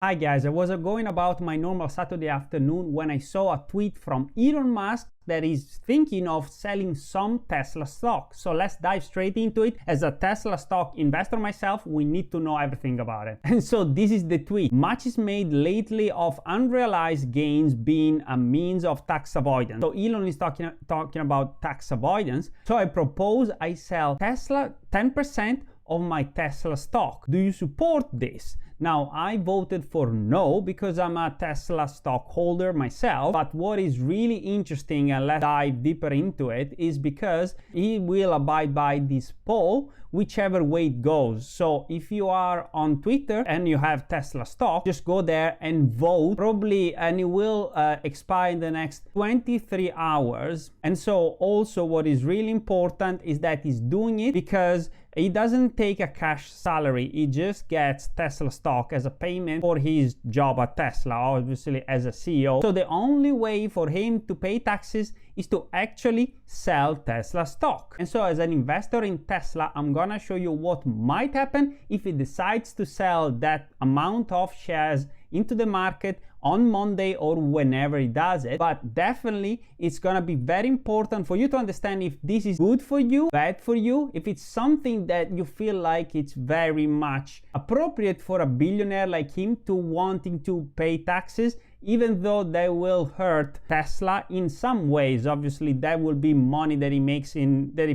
Hi guys, I was going about my normal Saturday afternoon when I saw a tweet from Elon Musk that is thinking of selling some Tesla stock. So let's dive straight into it. As a Tesla stock investor myself, we need to know everything about it. And so this is the tweet. Much is made lately of unrealized gains being a means of tax avoidance. So Elon is talking about tax avoidance. So I propose I sell Tesla 10% of my Tesla stock. Do you support this? Now, I voted for no because I'm a Tesla stockholder myself, but what is really interesting, and let's dive deeper into it, is because he will abide by this poll whichever way it goes. So if you are on Twitter and you have Tesla stock, just go there and vote probably, and it will expire in the next 23 hours. And so also what is really important is that he's doing it because he doesn't take a cash salary. He just gets Tesla stock as a payment for his job at Tesla, obviously as a CEO. So the only way for him to pay taxes is to actually sell Tesla stock. And so as an investor in Tesla, I'm gonna show you what might happen if he decides to sell that amount of shares into the market on Monday or whenever he does it. But definitely it's gonna be very important for you to understand if this is good for you, bad for you, if it's something that you feel like it's very much appropriate for a billionaire like him to wanting to pay taxes, even though they will hurt Tesla in some ways. Obviously that will be money that he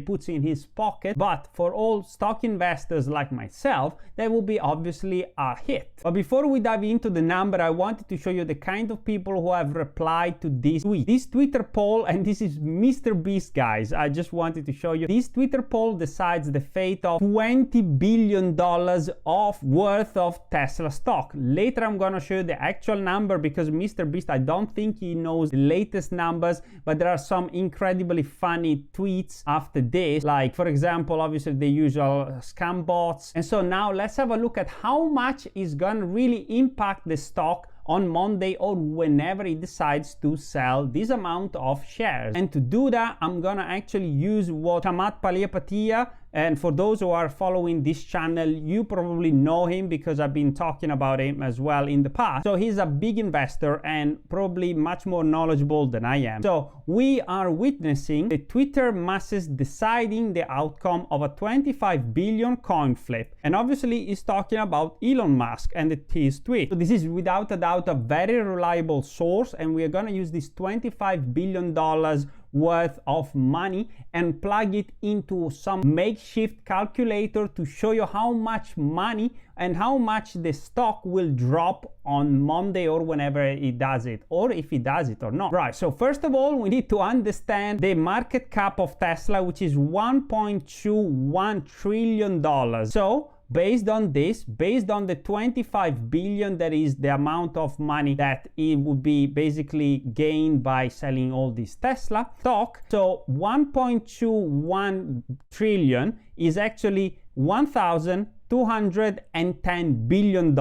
puts in his pocket, but for all stock investors like myself, that will be obviously a hit. But before we dive into the number, I wanted to show you the kind of people who have replied to this tweet. This Twitter poll, and this is Mr. Beast, guys, I just wanted to show you. This Twitter poll decides the fate of $20 billion of worth of Tesla stock. Later I'm gonna show you the actual number because Mr. Beast, I don't think he knows the latest numbers, but there are some incredibly funny tweets after this, like for example, obviously the usual scam bots. And so now let's have a look at how much is gonna really impact the stock on Monday or whenever he decides to sell this amount of shares. And to do that, I'm gonna actually use what Shamat Palihapitiya, and for those who are following this channel, you probably know him because I've been talking about him as well in the past. So he's a big investor and probably much more knowledgeable than I am. So we are witnessing the Twitter masses deciding the outcome of a 25 billion coin flip. And obviously he's talking about Elon Musk and his tweet. So this is without a doubt a very reliable source, and we are gonna use this $25 billion worth of money and plug it into some makeshift calculator to show you how much money and how much the stock will drop on Monday or whenever he does it, or if he does it or not. Right, so first of all, we need to understand the market cap of Tesla, which is $1.21 trillion. So based on this, based on the 25 billion, that is the amount of money that it would be basically gained by selling all this Tesla stock. So 1.21 trillion is actually $1,210 billion.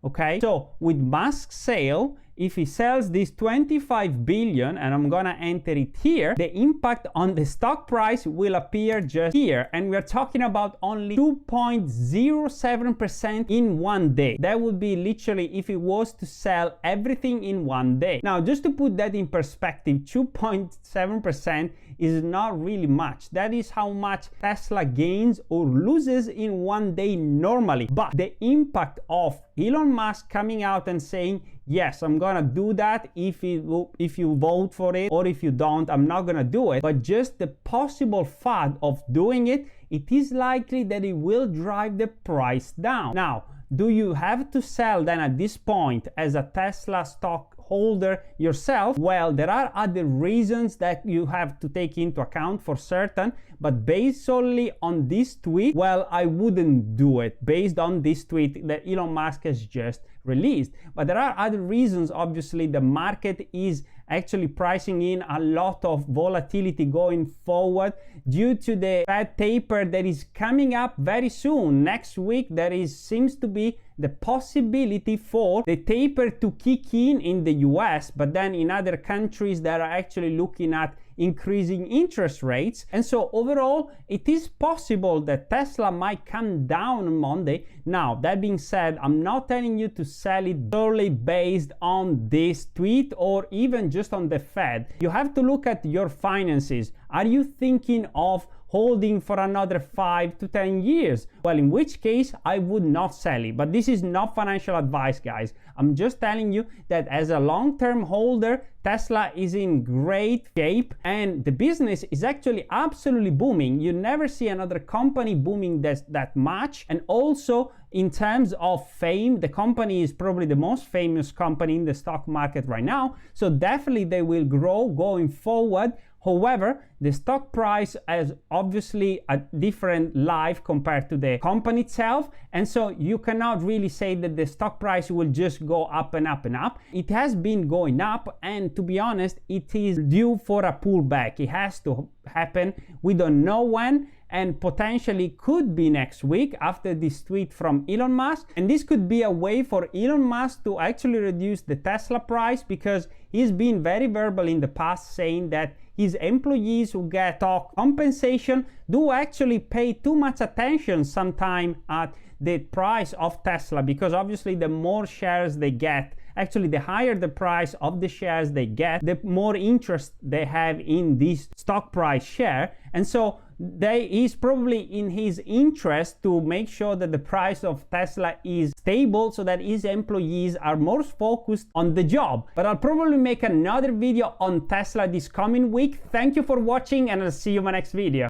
Okay, so with Musk's sale, if he sells this 25 billion, and I'm gonna enter it here, the impact on the stock price will appear just here. And we're talking about only 2.07% in one day. That would be literally if it was to sell everything in one day. Now, just to put that in perspective, 2.7% is not really much. That is how much Tesla gains or loses in one day normally. But the impact of Elon Musk coming out and saying, yes, I'm gonna do that if you vote for it, or if you don't, I'm not gonna do it. But just the possible fact of doing it, it is likely that it will drive the price down. Now, do you have to sell then at this point as a Tesla stockholder yourself? Well, there are other reasons that you have to take into account for certain, but based solely on this tweet, well, I wouldn't do it based on this tweet that Elon Musk has just released. But there are other reasons. Obviously, the market is actually pricing in a lot of volatility going forward due to the Fed taper that is coming up very soon. Next week, there seems to be the possibility for the taper to kick in the US, but then in other countries that are actually looking at increasing interest rates. And so overall, it is possible that Tesla might come down on Monday Now, that being said, I'm not telling you to sell it solely based on this tweet or even just on the Fed. You have to look at your finances. Are you thinking of holding for another 5 to 10 years? Well, in which case I would not sell it. But this is not financial advice, guys. I'm just telling you that as a long-term holder, Tesla is in great shape and the business is actually absolutely booming. You never see another company booming that much. And also in terms of fame, the company is probably the most famous company in the stock market right now. So definitely they will grow going forward. However, the stock price has obviously a different life compared to the company itself. And so you cannot really say that the stock price will just go up and up and up. It has been going up, and to be honest, it is due for a pullback. It has to happen. We don't know when, and potentially could be next week after this tweet from Elon Musk. And this could be a way for Elon Musk to actually reduce the Tesla price, because he's been very verbal in the past saying that his employees who get stock compensation do actually pay too much attention sometimes at the price of Tesla, because obviously the more shares they get, actually the higher the price of the shares they get, the more interest they have in this stock price share. And so is probably in his interest to make sure that the price of Tesla is stable so that his employees are more focused on the job. But I'll probably make another video on Tesla this coming week. Thank you for watching, and I'll see you in my next video.